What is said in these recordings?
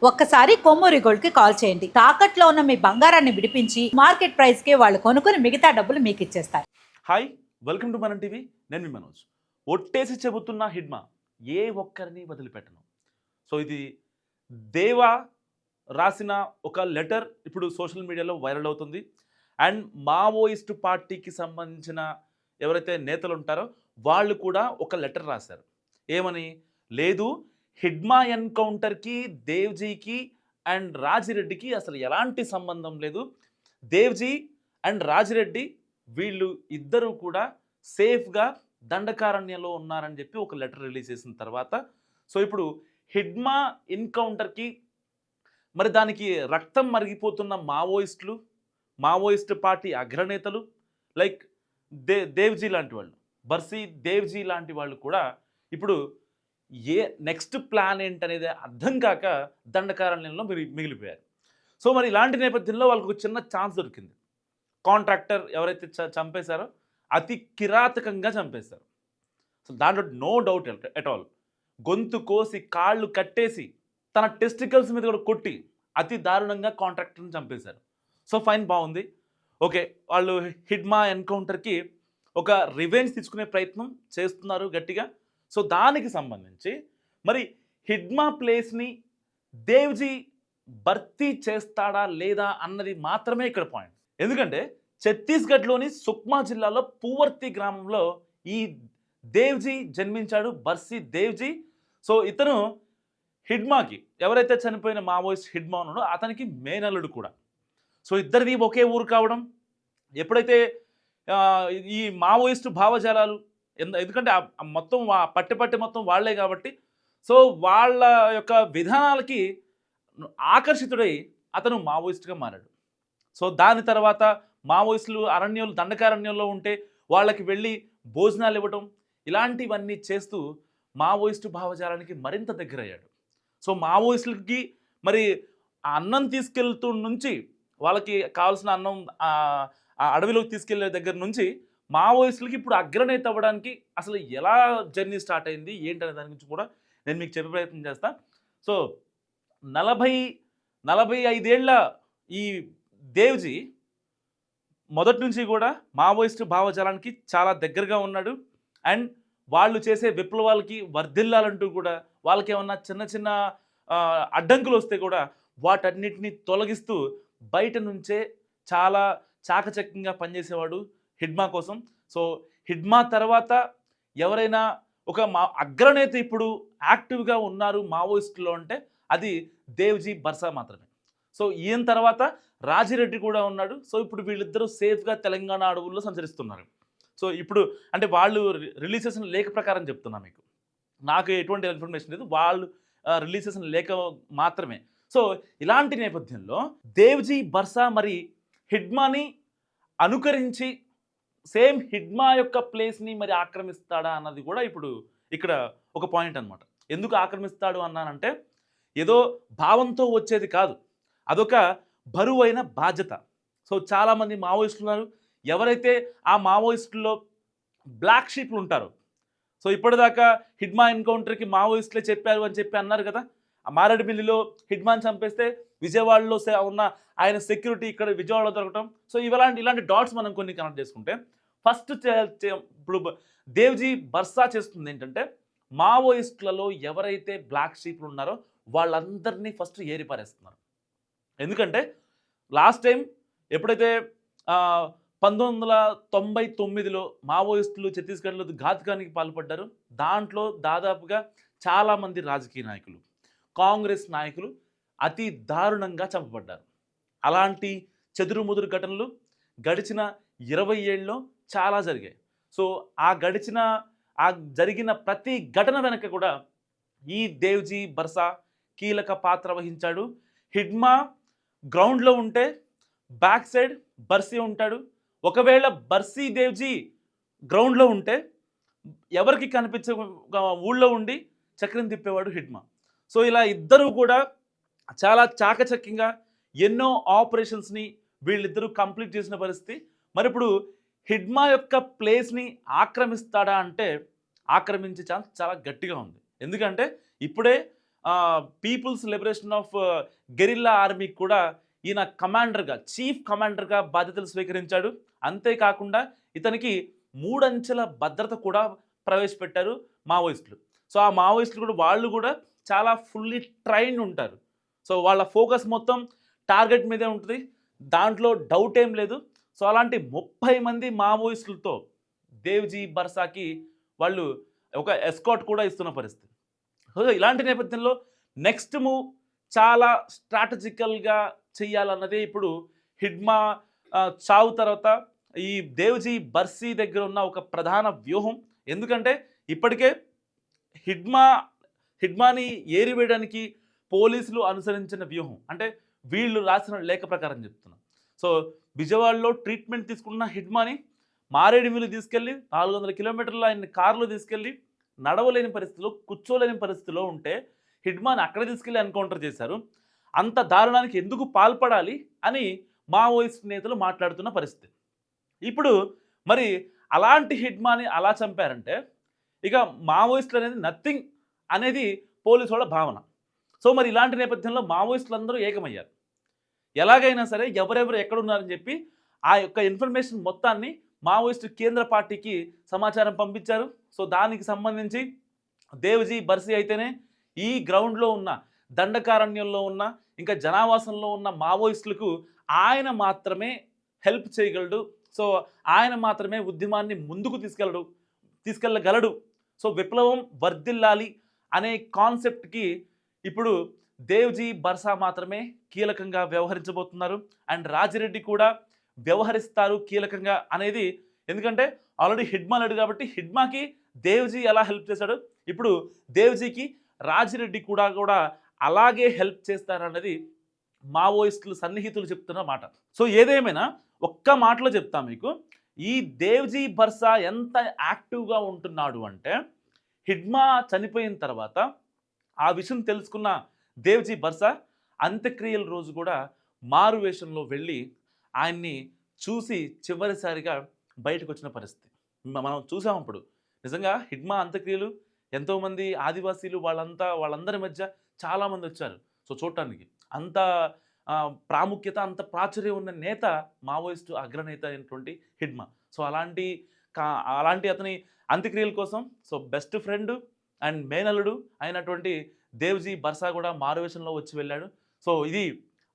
ఒక్కసారి కొమ్మూరి గోల్డ్ కి కాల్ చేయండి. తాకట్లో ఉన్న మీ బంగారాన్ని విడిపించి మార్కెట్ ప్రైస్ కి వాళ్ళు కొనుక్కుని మిగతా డబ్బులు మీకు ఇచ్చేస్తారు. హాయ్, వెల్కమ్ టు మనం టీవీ. నేను మీ మనోజ్. ఒట్టేసి చెబుతున్న హిడ్మా ఏ ఒక్కరిని వదిలిపెట్టను. సో ఇది దేవా రాసిన ఒక లెటర్ ఇప్పుడు సోషల్ మీడియాలో వైరల్ అవుతుంది. అండ్ మావోయిస్ట్ పార్టీకి సంబంధించిన ఎవరైతే నేతలు ఉంటారో వాళ్ళు కూడా ఒక లెటర్ రాశారు. ఏమని? లేదు, హిడ్మా ఎన్కౌంటర్కి దేవ్జీకి అండ్ రాజిరెడ్డికి అసలు ఎలాంటి సంబంధం లేదు. దేవ్జీ అండ్ రాజిరెడ్డి వీళ్ళు ఇద్దరు కూడా సేఫ్గా దండకారణ్యంలో ఉన్నారని చెప్పి ఒక లెటర్ రిలీజ్ చేసిన తర్వాత సో ఇప్పుడు హిడ్మా ఎన్కౌంటర్కి మరి దానికి రక్తం మరిగిపోతున్న మావోయిస్ట్ పార్టీ అగ్రనేతలు లైక్ దేవ్జీ లాంటి వాళ్ళు, బర్సీ దేవ్జీ లాంటి వాళ్ళు కూడా ఇప్పుడు ఏ నెక్స్ట్ ప్లాన్ ఏంటనేది అర్థం కాక దండకారణ్యంలో మిగిలిపోయారు. సో మరి ఇలాంటి నేపథ్యంలో వాళ్ళకు ఒక చిన్న ఛాన్స్ దొరికింది. కాంట్రాక్టర్ ఎవరైతే చంపేశారో అతి కిరాతకంగా చంపేశారు. సో దాంట్లో నో డౌట్ ఎట్ ఆల్. గొంతు కోసి కాళ్ళు కట్టేసి తన టెస్టికల్స్ మీద కూడా కొట్టి అతి దారుణంగా కాంట్రాక్టర్ని చంపేశారు. సో ఫైన్, బాగుంది, ఓకే. వాళ్ళు హిడ్మా ఎన్కౌంటర్కి ఒక రివెంజ్ తీసుకునే ప్రయత్నం చేస్తున్నారు గట్టిగా. సో దానికి సంబంధించి మరి హిడ్మా ప్లేస్ని దేవ్జీ భర్తీ చేస్తాడా లేదా అన్నది మాత్రమే ఇక్కడ పాయింట్. ఎందుకంటే ఛత్తీస్గఢ్లోని సుక్మా జిల్లాలో పూవర్తి గ్రామంలో ఈ దేవ్జీ జన్మించాడు, బర్సీ దేవ్జీ. సో ఇతను హిడ్మాకి, ఎవరైతే చనిపోయిన మావోయిస్ట్ హిడ్మా ఉన్నాడో అతనికి మేనల్లుడు కూడా. సో ఇద్దరిది ఒకే ఊరు కావడం, ఎప్పుడైతే ఈ మావోయిస్టు భావజాలాలు ఎందుకంటే మొత్తం పట్టి మొత్తం వాళ్లే కాబట్టి సో వాళ్ళ యొక్క విధానాలకి ఆకర్షితుడై అతను మావోయిస్ట్గా మారాడు. సో దాని తర్వాత మావోయిస్టులు దండకారణ్యంలో ఉంటే వాళ్ళకి వెళ్ళి భోజనాలు ఇవ్వటం ఇలాంటివన్నీ చేస్తూ మావోయిస్టు భావజాలానికి మరింత దగ్గరయ్యాడు. సో మావోయిస్టులకి మరి ఆ అన్నం తీసుకెళ్తూ నుంచి వాళ్ళకి కావాల్సిన అన్నం అడవిలోకి తీసుకెళ్లే దగ్గర నుంచి మావోయిస్టులకి ఇప్పుడు అగ్రనేత అవ్వడానికి అసలు ఎలా జర్నీ స్టార్ట్ అయింది ఏంటనే దాని గురించి కూడా నేను మీకు చెప్పే ప్రయత్నం చేస్తాను. సో 45 ఏళ్ల ఈ దేవ్జీ మొదటి నుంచి కూడా మావోయిస్టు భావజాలానికి చాలా దగ్గరగా ఉన్నాడు. అండ్ వాళ్ళు చేసే విప్లవాలకి వర్ధిల్లాలంటూ కూడా వాళ్ళకి ఏమన్నా చిన్న అడ్డంకులు వస్తే కూడా వాటన్నిటిని తొలగిస్తూ బయట నుంచే చాలా చాకచక్యంగా పనిచేసేవాడు హిడ్మా కోసం. సో హిడ్మా తర్వాత ఎవరైనా ఒక అగ్రనేత ఇప్పుడు యాక్టివ్గా ఉన్నారు మావోయిస్టులో అంటే అది దేవ్జీ బర్సా మాత్రమే. సో ఈయన తర్వాత రాజిరెడ్డి కూడా ఉన్నాడు. సో ఇప్పుడు వీళ్ళిద్దరూ సేఫ్గా తెలంగాణ అడవుల్లో సంచరిస్తున్నారు. సో ఇప్పుడు అంటే వాళ్ళు రిలీజ్ చేసిన లేఖ ప్రకారం చెప్తున్నా మీకు, నాకు ఎటువంటి ఇన్ఫర్మేషన్ లేదు, వాళ్ళు రిలీజ్ చేసిన లేఖ మాత్రమే. సో ఇలాంటి నేపథ్యంలో దేవ్జీ బర్సా మరి హిడ్మాని అనుకరించి సేమ్ హిడ్మా యొక్క ప్లేస్ని మరి ఆక్రమిస్తాడా అన్నది కూడా ఇప్పుడు ఇక్కడ ఒక పాయింట్ అనమాట. ఎందుకు ఆక్రమిస్తాడు అన్నానంటే ఏదో భావంతో వచ్చేది కాదు, అదొక బరువైన బాధ్యత. సో చాలామంది మావోయిస్టులు ఉన్నారు, ఎవరైతే ఆ మావోయిస్టుల్లో బ్లాక్ షీప్లు ఉంటారో. సో ఇప్పటిదాకా హిడ్మా ఎన్కౌంటర్కి మావోయిస్టులే చెప్పారు అని చెప్పి అన్నారు కదా. ఆ మారేడుమిల్లిలో హిడ్మాని చంపేస్తే విజయవాడలో ఉన్న ఆయన సెక్యూరిటీ ఇక్కడ విజయవాడలో దొరకటం. సో ఇలాంటి డాట్స్ మనం కొన్ని కనెక్ట్ చేసుకుంటే ఫస్ట్ ఇప్పుడు దేవ్జీ బర్సా చేస్తుంది ఏంటంటే మావోయిస్టులలో ఎవరైతే బ్లాక్ షీప్లు ఉన్నారో వాళ్ళందరినీ ఫస్ట్ ఏరిపారేస్తున్నారు. ఎందుకంటే లాస్ట్ టైం ఎప్పుడైతే 1999లో మావోయిస్టులు ఛత్తీస్గఢ్లో ఘాతుకానికి పాల్పడ్డారు, దాంట్లో దాదాపుగా చాలామంది రాజకీయ నాయకులు, కాంగ్రెస్ నాయకులు అతి దారుణంగా చంపబడ్డారు. అలాంటి చెదురుముదురు ఘటనలు గడిచిన 20 ఏళ్ళలో చాలా జరిగాయి. సో ఆ జరిగిన ప్రతి ఘటన వెనక కూడా ఈ దేవ్జీ బర్సా కీలక పాత్ర వహించాడు. హిడ్మా గ్రౌండ్లో ఉంటే బ్యాక్ సైడ్ బర్సీ ఉంటాడు. ఒకవేళ బర్సీ దేవ్జీ గ్రౌండ్లో ఉంటే ఎవరికి కనిపించే ఊళ్ళో ఉండి చక్రం తిప్పేవాడు హిడ్మా. సో ఇలా ఇద్దరు కూడా చాలా చాకచక్యంగా ఎన్నో ఆపరేషన్స్ని వీళ్ళిద్దరూ కంప్లీట్ చేసిన పరిస్థితి. మరి ఇప్పుడు హిడ్మా యొక్క ప్లేస్ని ఆక్రమిస్తాడా అంటే ఆక్రమించే ఛాన్స్ చాలా గట్టిగా ఉంది. ఎందుకంటే ఇప్పుడే పీపుల్స్ లిబరేషన్ ఆఫ్ గెరిల్లా ఆర్మీకి కూడా ఈయన కమాండర్గా, చీఫ్ కమాండర్గా బాధ్యతలు స్వీకరించాడు. అంతేకాకుండా ఇతనికి 3 అంచెల భద్రత కూడా ప్రవేశపెట్టారు మావోయిస్టులు. సో ఆ మావోయిస్టులు కూడా వాళ్ళు కూడా చాలా ఫుల్లీ ట్రైన్డ్ ఉంటారు. సో వాళ్ళ ఫోకస్ మొత్తం టార్గెట్ మీదే ఉంటుంది, దాంట్లో డౌట్ ఏం లేదు. సో అలాంటి 30 మంది మావోయిస్టులతో దేవ్జీ బర్సాకి వాళ్ళు ఒక ఎస్కాట్ కూడా ఇస్తున్న పరిస్థితి. సో ఇలాంటి నేపథ్యంలో నెక్స్ట్ మూవ్ చాలా స్ట్రాటజికల్గా చెయ్యాలన్నదే ఇప్పుడు హిడ్మా చావు తర్వాత ఈ దేవ్జీ బర్సీ దగ్గర ఉన్న ఒక ప్రధాన వ్యూహం. ఎందుకంటే ఇప్పటికే హిడ్మాని ఏరివేయడానికి పోలీసులు అనుసరించిన వ్యూహం, అంటే వీళ్ళు రాసిన లేఖ ప్రకారం చెప్తున్నా. సో విజయవాడలో ట్రీట్మెంట్ తీసుకున్న హిడ్మాని మారేడుమిల్లి తీసుకెళ్ళి 400 కిలోమీటర్ల ఆయన కారులో తీసుకెళ్ళి నడవలేని పరిస్థితిలో, కూర్చోలేని పరిస్థితిలో ఉంటే హిడ్మాని అక్కడ తీసుకెళ్ళి ఎన్కౌంటర్ చేశారు. అంత దారుణానికి ఎందుకు పాల్పడాలి అని మావోయిస్ట్ నేతలు మాట్లాడుతున్న పరిస్థితి. ఇప్పుడు మరి అలాంటి హిడ్మాని అలా చంపారంటే ఇక మావోయిస్టులు అనేది నథింగ్ అనేది పోలీసు వాళ్ళ భావన. సో మరి ఇలాంటి నేపథ్యంలో మావోయిస్టులు అందరూ ఏకమయ్యారు. ఎలాగైనా సరే ఎవరెవరు ఎక్కడున్నారని చెప్పి ఆ యొక్క ఇన్ఫర్మేషన్ మొత్తాన్ని మావోయిస్టు కేంద్ర పార్టీకి సమాచారం పంపించారు. సో దానికి సంబంధించి దేవ్జీ బర్సీ అయితేనే ఈ గ్రౌండ్లో ఉన్న, దండకారణ్యంలో ఉన్న, ఇంకా జనావాసంలో ఉన్న మావోయిస్టులకు ఆయన మాత్రమే హెల్ప్ చేయగలడు. సో ఆయన మాత్రమే ఉద్యమాన్ని ముందుకు తీసుకెళ్ళగలడు. సో విప్లవం వర్ధిల్లాలి అనే కాన్సెప్ట్కి ఇప్పుడు దేవ్జీ బర్సా మాత్రమే కీలకంగా వ్యవహరించబోతున్నారు. అండ్ రాజిరెడ్డి కూడా వ్యవహరిస్తారు కీలకంగా అనేది. ఎందుకంటే ఆల్రెడీ హిడ్మా లేడు కాబట్టి హిడ్మాకి దేవ్జీ ఎలా హెల్ప్ చేశాడు, ఇప్పుడు దేవ్జీకి రాజిరెడ్డి కూడా అలాగే హెల్ప్ చేస్తారన్నది మావోయిస్టులు సన్నిహితులు చెప్తున్న మాట. సో ఏదేమైనా ఒక్క మాటలో చెప్తా మీకు, ఈ దేవ్జీ బర్సా ఎంత యాక్టివ్గా ఉంటున్నాడు అంటే హిడ్మా చనిపోయిన తర్వాత ఆ విషయం తెలుసుకున్న దేవ్జీ బర్సా అంత్యక్రియల రోజు కూడా మారువేషంలో వెళ్ళి ఆయన్ని చూసి చివరిసారిగా బయటకు వచ్చిన పరిస్థితి మనం చూసాం. అప్పుడు నిజంగా హిడ్మా అంత్యక్రియలు ఎంతోమంది ఆదివాసీలు వాళ్ళందరి మధ్య చాలామంది వచ్చారు. సో చూడటానికి అంత ప్రాముఖ్యత, అంత ప్రాచుర్యం ఉన్న నేత మావోయిస్టు అగ్రనేత అయినటువంటి హిడ్మా. సో అలాంటి అతని అంత్యక్రియల కోసం సో బెస్ట్ ఫ్రెండ్ అండ్ మేనల్లుడు అయినటువంటి దేవ్జీ బర్సా కూడా మారువేషంలో వచ్చి వెళ్ళాడు. సో ఇది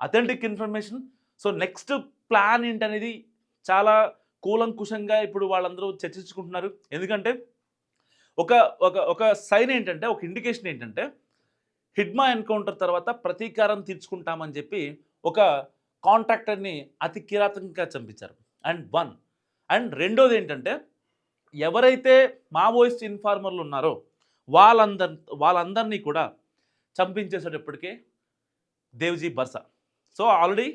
authentic information. So next plan ఏంటనేది చాలా కూలంకుషంగా ఇప్పుడు వాళ్ళందరూ చర్చించుకుంటున్నారు. ఎందుకంటే ఒక సైన్ ఏంటంటే, ఒక ఇండికేషన్ ఏంటంటే హిడ్మా ఎన్కౌంటర్ తర్వాత ప్రతీకారం తీర్చుకుంటామని చెప్పి ఒక కాంట్రాక్టర్ని అతి కిరాతకంగా చంపించారు. అండ్ రెండోది ఏంటంటే, ఎవరైతే మావోయిస్ట్ ఇన్ఫార్మర్లు ఉన్నారో వాళ్ళందరినీ కూడా చంపించేసేటప్పటికే Devji Barsa. So already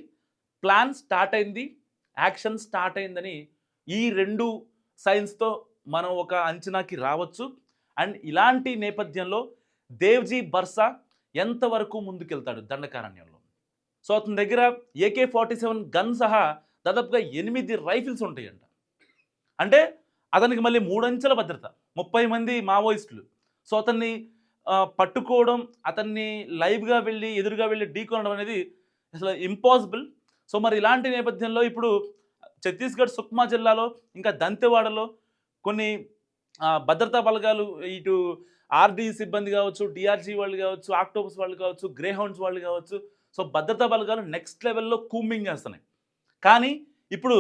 plan start అయింది, యాక్షన్ స్టార్ట్ అయిందని ఈ 2 సైన్స్తో మనం ఒక అంచనాకి రావచ్చు. అండ్ ఇలాంటి నేపథ్యంలో దేవ్జీ బర్సా ఎంతవరకు ముందుకెళ్తాడు దండకారణ్యంలో. సో అతని దగ్గర AK-47 గన్ సహా దాదాపుగా 8 రైఫిల్స్ ఉంటాయంట. అంటే అతనికి మళ్ళీ 3 అంచెల భద్రత, 30 మంది మావోయిస్టులు. సో అతన్ని పట్టుకోవడం, అతన్ని లైవ్గా వెళ్ళి ఎదురుగా వెళ్ళి ఢీకొనడం అనేది అసలు ఇంపాసిబుల్. సో మరి ఇలాంటి నేపథ్యంలో ఇప్పుడు ఛత్తీస్గఢ్ సుక్మా జిల్లాలో ఇంకా దంతెవాడలో కొన్ని భద్రతా బలగాలు, ఇటు ఆర్డీ సిబ్బంది కావచ్చు, డిఆర్జీ వాళ్ళు కావచ్చు, ఆక్టోపస్ వాళ్ళు కావచ్చు, గ్రేహౌండ్స్ వాళ్ళు కావచ్చు, సో భద్రతా బలగాలు నెక్స్ట్ లెవెల్లో కూంబింగ్ చేస్తున్నాయి. కానీ ఇప్పుడు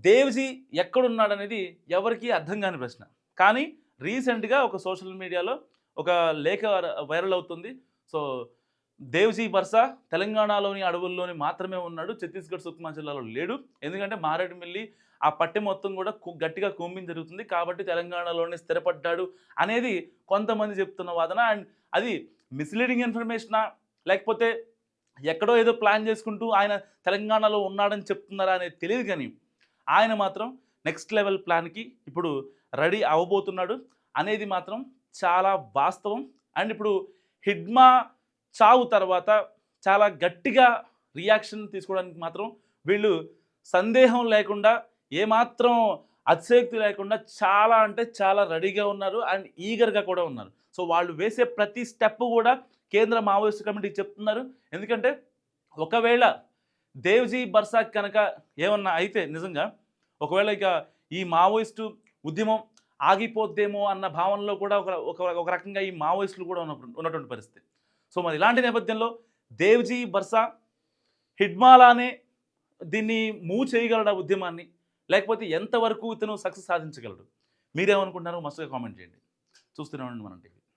దేవ్జీ ఎక్కడున్నాడనేది ఎవరికీ అర్థం కాని ప్రశ్న. కానీ రీసెంట్గా ఒక సోషల్ మీడియాలో ఒక లేఖ వైరల్ అవుతుంది. సో దేవ్జీ బర్సా తెలంగాణలోని అడవుల్లోని మాత్రమే ఉన్నాడు, ఛత్తీస్గఢ్ సుక్మా జిల్లాలో లేడు. ఎందుకంటే మారేడుమిల్లి ఆ పట్టె మొత్తం కూడా గట్టిగా కూంబింగ్ జరుగుతుంది కాబట్టి తెలంగాణలోనే స్థిరపడ్డాడు అనేది కొంతమంది చెప్తున్న వాదన. అండ్ అది మిస్లీడింగ్ ఇన్ఫర్మేషనా, లేకపోతే ఎక్కడో ఏదో ప్లాన్ చేసుకుంటూ ఆయన తెలంగాణలో ఉన్నాడని చెప్తున్నారా అనేది తెలియదు. కానీ ఆయన మాత్రం నెక్స్ట్ లెవెల్ ప్లాన్కి ఇప్పుడు రెడీ అవ్వబోతున్నాడు అనేది మాత్రం చాలా వాస్తవం. అండ్ ఇప్పుడు హిడ్మా చావు తర్వాత చాలా గట్టిగా రియాక్షన్ తీసుకోవడానికి మాత్రం వీళ్ళు సందేహం లేకుండా, ఏమాత్రం అతిశయోక్తి లేకుండా చాలా అంటే చాలా రెడీగా ఉన్నారు అండ్ ఈగర్గా కూడా ఉన్నారు. సో వాళ్ళు వేసే ప్రతి స్టెప్ కూడా కేంద్ర మావోయిస్టు కమిటీకి చెప్తున్నారు. ఎందుకంటే ఒకవేళ దేవ్జీ బర్సాకి కనుక ఏమన్నా అయితే నిజంగా ఒకవేళ ఇక ఈ మావోయిస్టు ఉద్యమం ఆగిపోద్దేమో అన్న భావనలో కూడా ఒక రకంగా ఈ మావోయిస్టులు కూడా ఉన్నటువంటి పరిస్థితి. సో మరి ఇలాంటి నేపథ్యంలో దేవ్జీ బర్సా హిడ్మాలానే దీన్ని మూవ్ చేయగలడా ఉద్యమాన్ని, లేకపోతే ఎంతవరకు ఇతను సక్సెస్ సాధించగలడు? మీరేమనుకుంటున్నారు? మస్తుగా కామెంట్ చేయండి. చూస్తూనే ఉండండి మనం టీవీ.